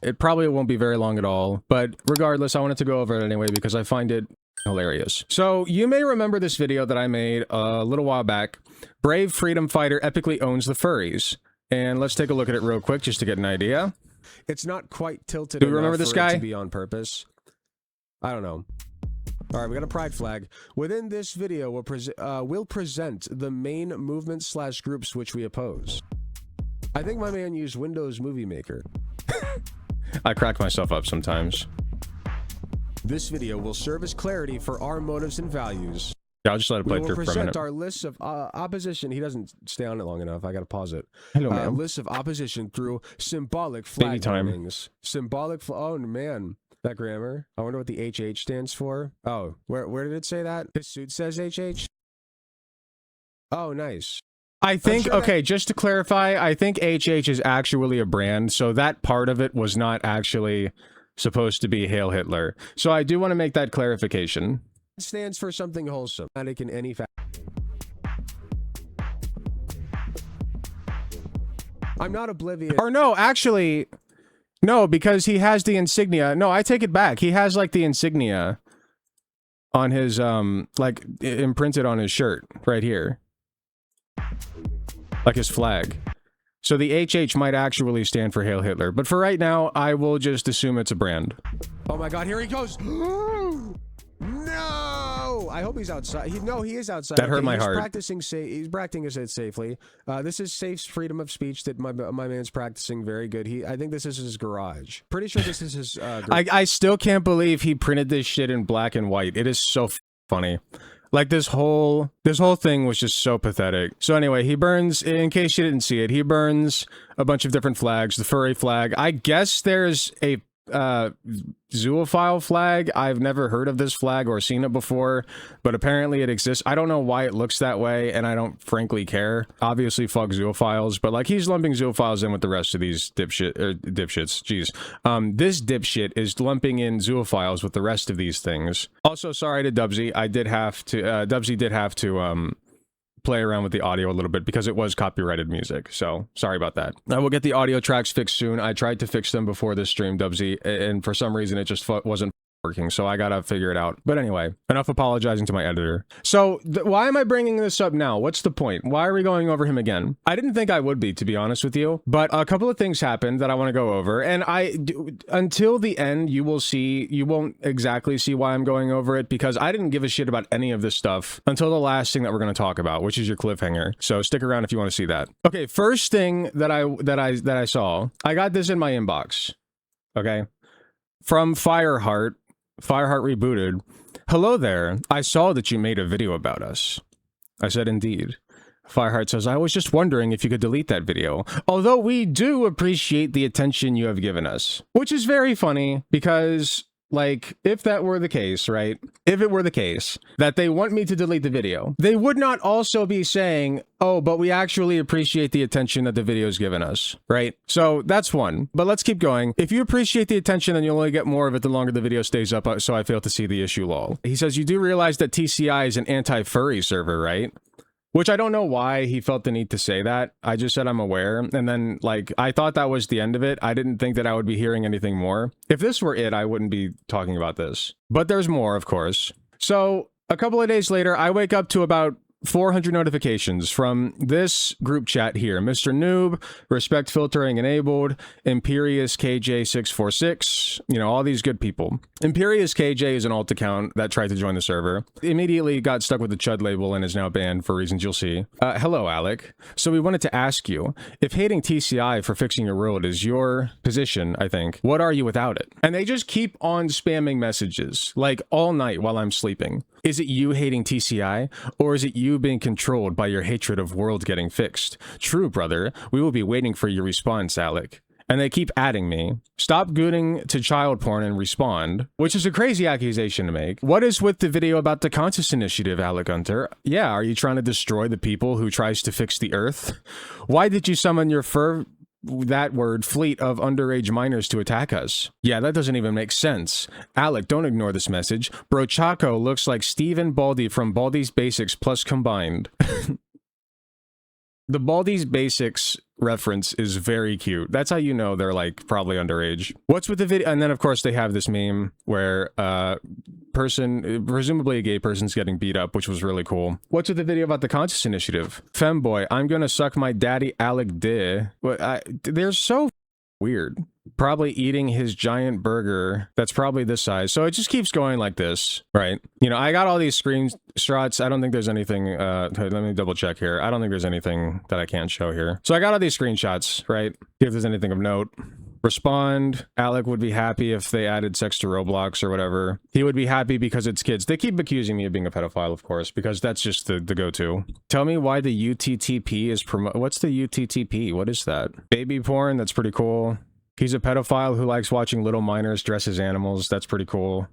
It probably won't be very long at all, but regardless, I wanted to go over it anyway because I find it hilarious. So you may remember this video that I made a little while back. Brave freedom fighter epically owns the furries. And let's take a look at it real quick just to get an idea. It's not quite tilted. Do you remember this guy? To be on purpose. I don't know. All right, we got a pride flag. Within this video, we'll present the main movements / groups which we oppose. I think my man used Windows Movie Maker. I crack myself up sometimes. This video will serve as clarity for our motives and values. Yeah, I'll just let it play we will through for a minute. present our list of opposition. He doesn't stay on it long enough. I gotta pause it. Hello, ma'am. List of opposition through symbolic flag Baby time. warnings. Symbolic. Oh man, that grammar. I wonder what the HH stands for. Oh, where did it say that? His suit says HH. Oh, nice. I think, sure okay, just to clarify, I think HH is actually a brand, so that part of it was not actually supposed to be Hail Hitler. So I do want to make that clarification. It stands for something wholesome. Alec in any fact. I'm not oblivious. Or no, actually, no, because he has the insignia. No, I take it back. He has like the insignia on his, like imprinted on his shirt right here. Like his flag. So the HH might actually stand for Hail Hitler. But for right now, I will just assume it's a brand. Oh my god, here he goes. No! I hope he's outside. He is outside. That hurt my heart. He's practicing it safely. This is safe freedom of speech that my man's practicing very good. I think this is his garage. Pretty sure this is his I still can't believe he printed this shit in black and white. It is so funny. Like this whole thing was just so pathetic. So anyway, he burns, in case you didn't see it, he burns a bunch of different flags. The furry flag. I guess there's a zoophile flag. I've never heard of this flag or seen it before, but apparently it exists. I don't know why it looks that way, and I don't frankly care. Obviously, fuck zoophiles, but like he's lumping zoophiles in with the rest of these dipshits. Jeez. This dipshit is lumping in zoophiles with the rest of these things. Also, sorry to Dubsy. I did have to. Dubsy did have to play around with the audio a little bit because it was copyrighted music, so sorry about that. I will get the audio tracks fixed soon. I tried to fix them before this stream, Dubsy, and for some reason it just wasn't working, so I gotta figure it out. But anyway, enough apologizing to my editor. So why am I bringing this up now? What's the point? Why are we going over him again? I didn't think I would be, to be honest with you, but a couple of things happened that I want to go over, and until the end you won't exactly see why I'm going over it, because I didn't give a shit about any of this stuff until the last thing that we're going to talk about, which is your cliffhanger. So stick around if you want to see that. Okay, first thing that I saw, I got this in my inbox. Okay, from Fireheart Rebooted. Hello there. I saw that you made a video about us. I said, indeed. Fireheart says, I was just wondering if you could delete that video. Although we do appreciate the attention you have given us. Which is very funny because, like, if that were the case, right? If it were the case that they want me to delete the video, they would not also be saying, oh, but we actually appreciate the attention that the video's given us, right? So that's one. But let's keep going. If you appreciate the attention, then you'll only get more of it the longer the video stays up, so I fail to see the issue, lol. He says, you do realize that TCI is an anti-furry server, right? Which I don't know why he felt the need to say that. I just said I'm aware, and then, like, I thought that was the end of it. I didn't think that I would be hearing anything more. If this were it, I wouldn't be talking about this. But there's more, of course. So, a couple of days later, I wake up to about 400 notifications from this group chat here. Mr. Noob, respect filtering enabled, Imperious KJ646, you know, all these good people. Imperious KJ is an alt account that tried to join the server. Immediately got stuck with the chud label and is now banned for reasons you'll see. Hello, Alec. So we wanted to ask you, if hating TCI for fixing your world is your position, I think, what are you without it? And they just keep on spamming messages, like all night while I'm sleeping. Is it you hating TCI, or is it you being controlled by your hatred of world getting fixed? True, brother. We will be waiting for your response, Alec. And they keep adding me. Stop gooning to child porn and respond, which is a crazy accusation to make. What is with the video about the Conscious Initiative, Alec Gunter? Yeah, are you trying to destroy the people who tries to fix the earth? Why did you summon your fleet of underage minors to attack us? Yeah, that doesn't even make sense. Alec, don't ignore this message. Bro Chaco looks like Steve and Baldy from Baldy's Basics plus combined. The Baldi's Basics reference is very cute. That's how you know they're like probably underage. What's with the video? And then of course they have this meme where person, presumably a gay person's getting beat up, which was really cool. What's with the video about the Conscious Initiative? Femboy, I'm gonna suck my daddy Alec dick. They're so weird. Probably eating his giant burger that's probably this size. So it just keeps going like this, right? You know, I got all these screenshots. I don't think there's anything, let me double check here. I don't think there's anything that I can't show here. So I got all these screenshots, right? See if there's anything of note. Respond, Alec would be happy if they added sex to Roblox or whatever. He would be happy because it's kids. They keep accusing me of being a pedophile, of course, because that's just the go-to. Tell me why the UTTP is what's the UTTP? What is that? Baby porn, that's pretty cool. He's a pedophile who likes watching little minors dress as animals. That's pretty cool.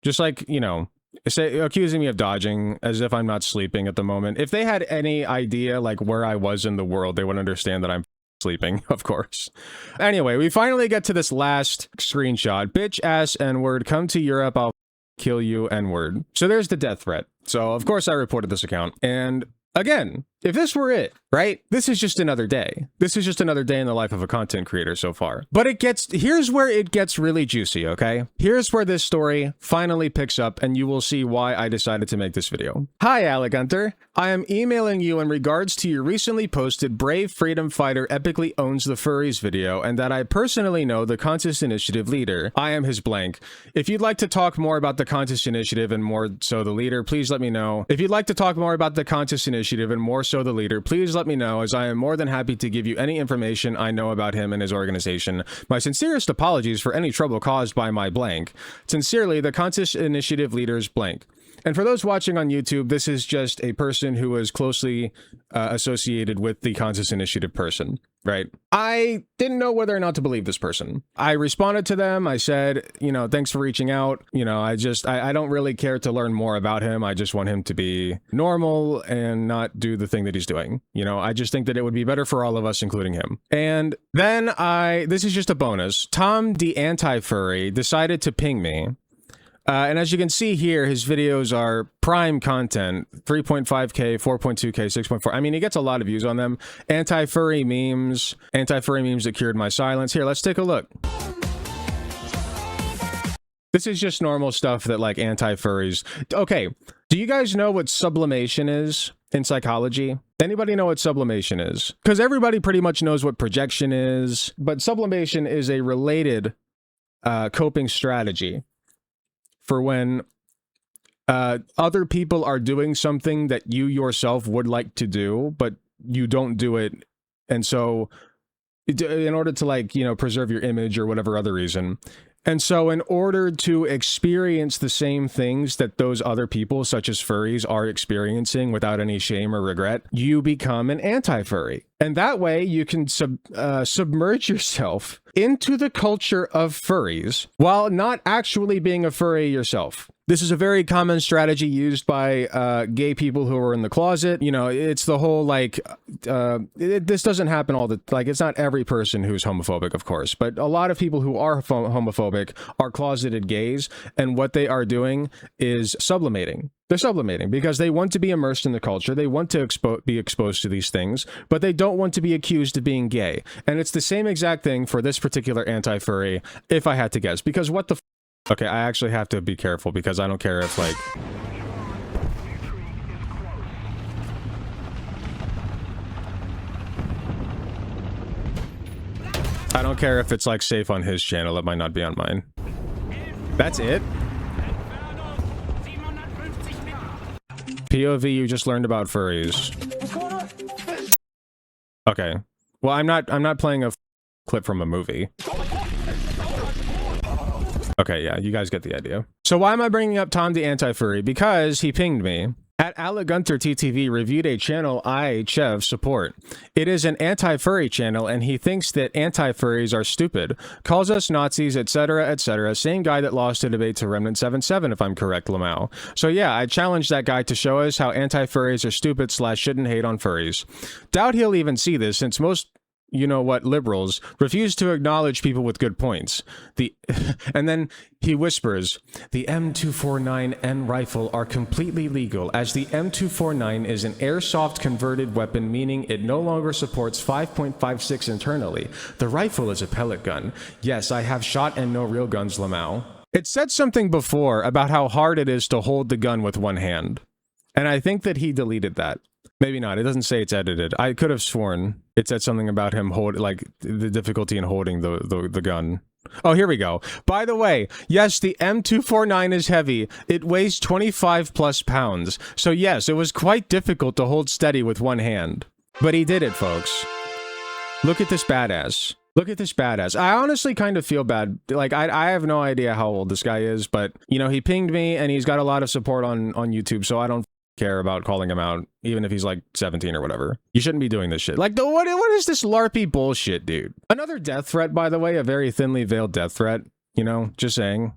Just like, you know, accusing me of dodging as if I'm not sleeping at the moment. If they had any idea like where I was in the world, they would understand that I'm sleeping, of course. Anyway, we finally get to this last screenshot. Bitch, ass, N-word, come to Europe, I'll kill you, N-word. So there's the death threat. So of course I reported this account. And again, if this were it, right? This is just another day. This is just another day in the life of a content creator so far. But here's where it gets really juicy, okay? Here's where this story finally picks up and you will see why I decided to make this video. Hi, Alec Gunter. I am emailing you in regards to your recently posted Brave Freedom Fighter epically owns the furries video and that I personally know the Conscious Initiative leader. I am his blank. If you'd like to talk more about the Conscious Initiative and more so the leader, please let me know. If you'd like to talk more about the Conscious Initiative and more so the leader, please let me know, as I am more than happy to give you any information I know about him and his organization. My sincerest apologies for any trouble caused by my blank. Sincerely, the Conscious Initiative leader's blank. And for those watching on YouTube, this is just a person who is closely associated with the Conscious Initiative person, right? I didn't know whether or not to believe this person. I responded to them. I said, you know, thanks for reaching out. You know, I don't really care to learn more about him. I just want him to be normal and not do the thing that he's doing. You know, I just think that it would be better for all of us, including him. And then this is just a bonus. Tom, the anti-furry, decided to ping me. And as you can see here, his videos are prime content, 3.5K, 4.2K, 6.4. I mean, he gets a lot of views on them. Anti-furry memes that cured my silence. Here, let's take a look. This is just normal stuff that like anti-furries. Okay, do you guys know what sublimation is in psychology? Anybody know what sublimation is? Because everybody pretty much knows what projection is, but sublimation is a related coping strategy for when other people are doing something that you yourself would like to do, but you don't do it. And so in order to like, you know, preserve your image or whatever other reason. And so in order to experience the same things that those other people, such as furries, are experiencing without any shame or regret, you become an anti-furry. And that way you can submerge yourself into the culture of furries while not actually being a furry yourself. This is a very common strategy used by gay people who are in the closet. You know, it's the whole like, this doesn't happen all the, like, it's not every person who's homophobic, of course, but a lot of people who are homophobic are closeted gays, and what they are doing is sublimating. They're sublimating because they want to be immersed in the culture. They want to be exposed to these things, but they don't want to be accused of being gay. And it's the same exact thing for this particular anti-furry, if I had to guess, because what the okay, I actually have to be careful because I don't care if like... I don't care if it's like safe on his channel, it might not be on mine. That's it? POV, you just learned about furries. Okay. Well, I'm not playing a clip from a movie. Okay, yeah, you guys get the idea. So why am I bringing up Tom the Anti-Furry? Because he pinged me. At Alec Gunter TTV reviewed a channel I, Chev, support. It is an anti-furry channel, and he thinks that anti-furries are stupid. Calls us Nazis, etc., etc. Same guy that lost a debate to Remnant 77, if I'm correct, Lamau. So yeah, I challenged that guy to show us how anti-furries are stupid / shouldn't hate on furries. Doubt he'll even see this, since most you-know-what liberals refuse to acknowledge people with good points. And then he whispers, the M249N rifle are completely legal, as the M249 is an airsoft converted weapon, meaning it no longer supports 5.56 internally. The rifle is a pellet gun. Yes, I have shot and no real guns, Lamau. It said something before about how hard it is to hold the gun with one hand. And I think that he deleted that. Maybe not. It doesn't say it's edited. I could have sworn it said something about him like the difficulty in holding the gun. Oh, here we go. By the way, yes, the M249 is heavy. It weighs 25 plus pounds. So yes, it was quite difficult to hold steady with one hand. But he did it, folks. Look at this badass. Look at this badass. I honestly kind of feel bad. Like, I have no idea how old this guy is, but, you know, he pinged me and he's got a lot of support on YouTube, so I don't care about calling him out, even if he's like 17 or whatever. You shouldn't be doing this shit. Like, what is this LARPy bullshit, dude? Another death threat, by the way, a very thinly veiled death threat. You know, just saying.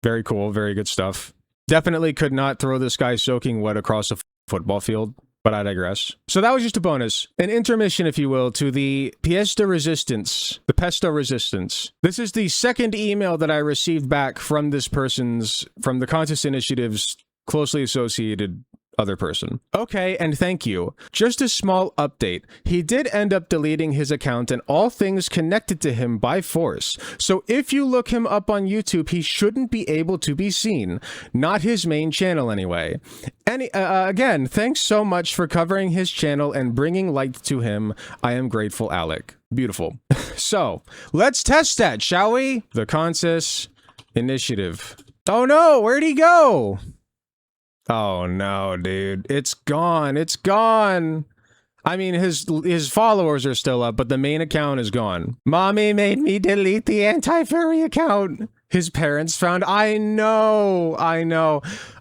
Very cool, very good stuff. Definitely could not throw this guy soaking wet across a football field. But I digress. So that was just a bonus. An intermission, if you will, to the pièce de résistance. The pesto resistance. This is the second email that I received back from this person's, from the Conscious Initiative's closely associated other person. Okay, and thank you. Just a small update. He did end up deleting his account and all things connected to him by force. So if you look him up on YouTube, he shouldn't be able to be seen. Not his main channel anyway. Again, thanks so much for covering his channel and bringing light to him. I am grateful, Alec. Beautiful. So, let's test that, shall we? The Conscious Initiative. Oh no, where'd he go? Oh no, dude. It's gone. It's gone. I mean, his followers are still up, but the main account is gone. Mommy made me delete the anti-furry account. His parents found... I know.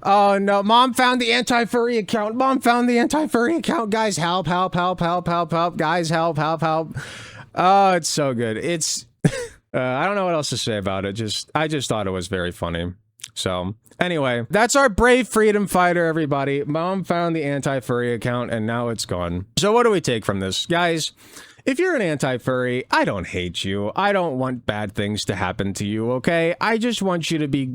Oh no. Mom found the anti-furry account. Mom found the anti-furry account. Guys, help, help, help, help, help, help. Guys, help, help, help. Oh, it's so good. It's... I don't know what else to say about it. I just thought it was very funny. So, anyway, that's our brave freedom fighter, everybody. Mom found the anti-furry account, and now it's gone. So what do we take from this? Guys, if you're an anti-furry, I don't hate you. I don't want bad things to happen to you, okay? I just want you to be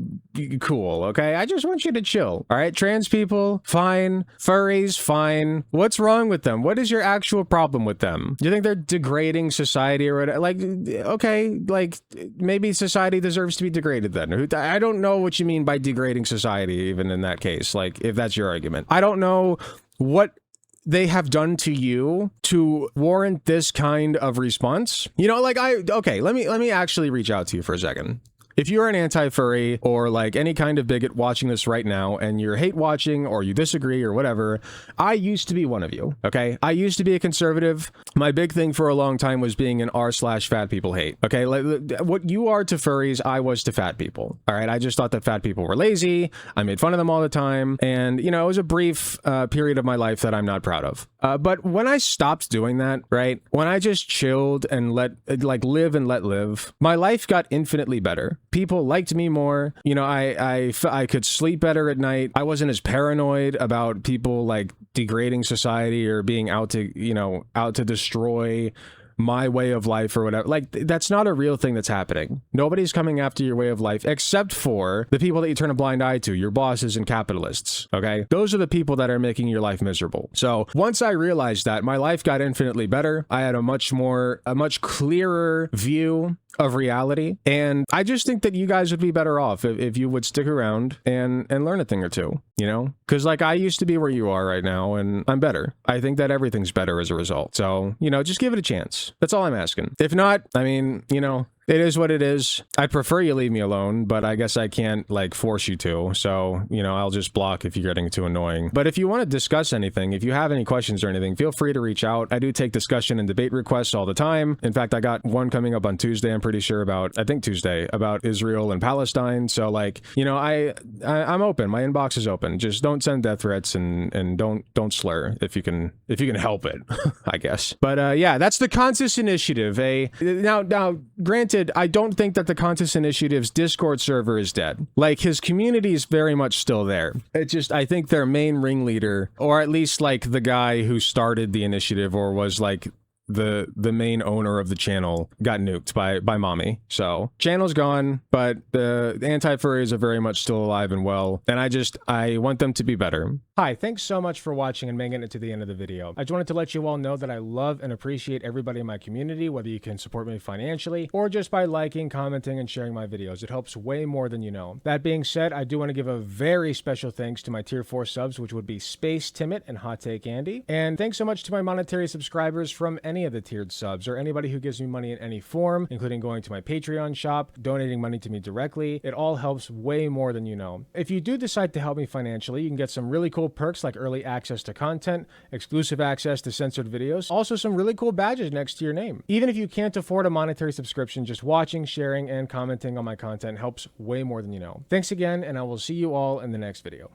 cool, okay? I just want you to chill, all right? Trans people, fine. Furries, fine. What's wrong with them? What is your actual problem with them? Do you think they're degrading society or whatever? Like, okay, like, maybe society deserves to be degraded then. I don't know what you mean by degrading society, even in that case, like, if that's your argument. I don't know what they have done to you to warrant this kind of response. You know, like, okay, let me actually reach out to you for a second. If you're an anti-furry or like any kind of bigot watching this right now and you're hate watching or you disagree or whatever, I used to be one of you, okay? I used to be a conservative. My big thing for a long time was being an r/fat people hate, okay? Like, what you are to furries, I was to fat people, all right? I just thought that fat people were lazy. I made fun of them all the time. And, you know, it was a brief period of my life that I'm not proud of. But when I stopped doing that, right? When I just chilled and live and let live, my life got infinitely better. People liked me more. You know, I could sleep better at night. I wasn't as paranoid about people like degrading society or being out to destroy my way of life or whatever. Like, that's not a real thing that's happening. Nobody's coming after your way of life except for the people that you turn a blind eye to, your bosses and capitalists, okay? Those are the people that are making your life miserable. So once I realized that, my life got infinitely better. I had a much clearer view of reality. And I just think that you guys would be better off if you would stick around and learn a thing or two, you know? Because like, I used to be where you are right now and I'm better. I think that everything's better as a result. So, you know, just give it a chance. That's all I'm asking. If not, I mean, you know, it is what it is. I'd prefer you leave me alone, but I guess I can't like force you to. So, you know, I'll just block if you're getting too annoying. But if you want to discuss anything, if you have any questions or anything, feel free to reach out. I do take discussion and debate requests all the time. In fact, I got one coming up on Tuesday, I'm pretty sure I think Tuesday, about Israel and Palestine. So like, you know, I'm open. My inbox is open. Just don't send death threats and don't slur if you can help it, I guess. But yeah, that's the Conscious Initiative. Now, granted, Granted, I don't think that the Contest Initiative's Discord server is dead. Like, his community is very much still there. It just, I think their main ringleader, or at least like the guy who started the initiative or was like the main owner of the channel, got nuked by mommy. So channel's gone, but the anti-furries are very much still alive and well, and I want them to be better. Hi, thanks so much for watching and making it to the end of the video. I just wanted to let you all know that I love and appreciate everybody in my community, whether you can support me financially or just by liking, commenting, and sharing my videos. It helps way more than you know. That being said, I do want to give a very special thanks to my tier 4 subs, which would be Space Timid and Hot Take Andy. And thanks so much to my monetary subscribers from any of the tiered subs, or anybody who gives me money in any form, including going to my Patreon shop, donating money to me directly. It all helps way more than you know. If you do decide to help me financially, you can get some really cool perks like early access to content, exclusive access to censored videos, also some really cool badges next to your name. Even if you can't afford a monetary subscription, just watching, sharing, and commenting on my content helps way more than you know. Thanks again, and I will see you all in the next video.